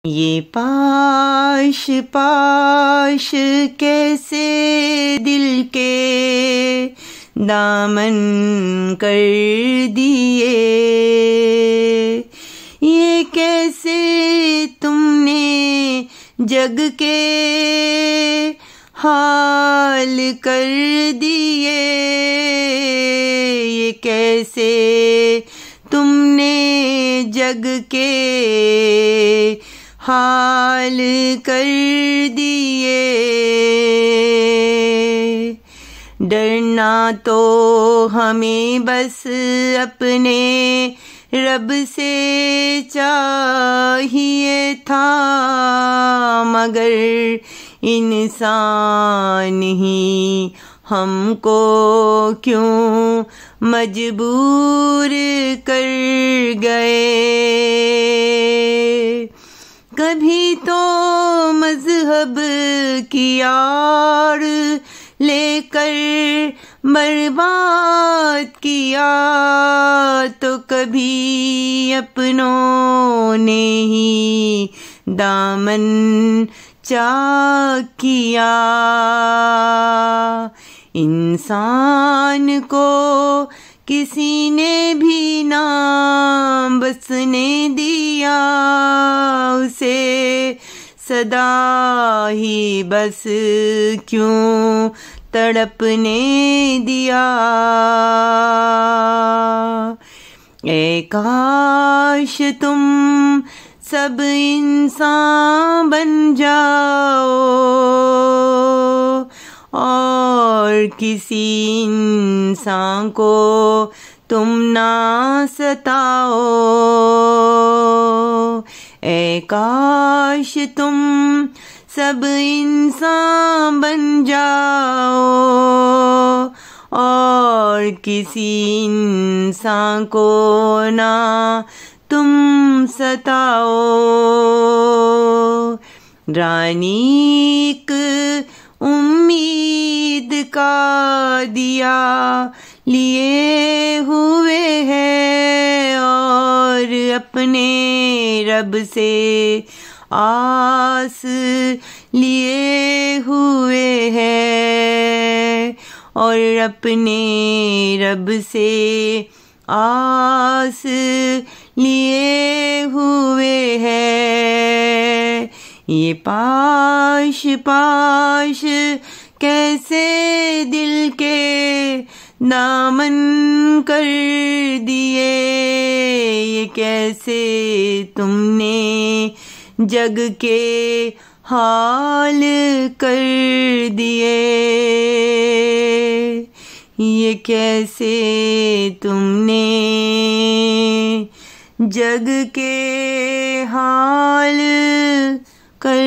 ये पाश पाश कैसे दिल के दामन कर दिए, ये कैसे तुमने जग के हाल कर दिए, ये कैसे तुमने जग के हाल कर दिए। डरना तो हमें बस अपने रब से चाहिए था, मगर इंसान ही हमको क्यों मजबूर कर गए। कभी तो मजहब की आड़ लेकर बर्बाद किया, तो कभी अपनों ने ही दामन चाक किया। इंसान को किसी ने भी ना बसने दिया, उसे सदा ही बस क्यों तड़पने दिया। ऐ काश तुम सब इंसान बन जाओ और किसी इंसान को तुम ना सताओ। ऐ काश तुम सब इंसान बन जाओ और किसी इंसान को ना तुम सताओ। रानीक उम्मीद का दिया लिए हुए है और अपने रब से आस लिए हुए है और अपने रब से आस लिए हुए है। ये पाश पाश कैसे दिल के दामन कर दिए, ये कैसे तुमने जग के हाल कर दिए, ये कैसे तुमने जग के हाल कर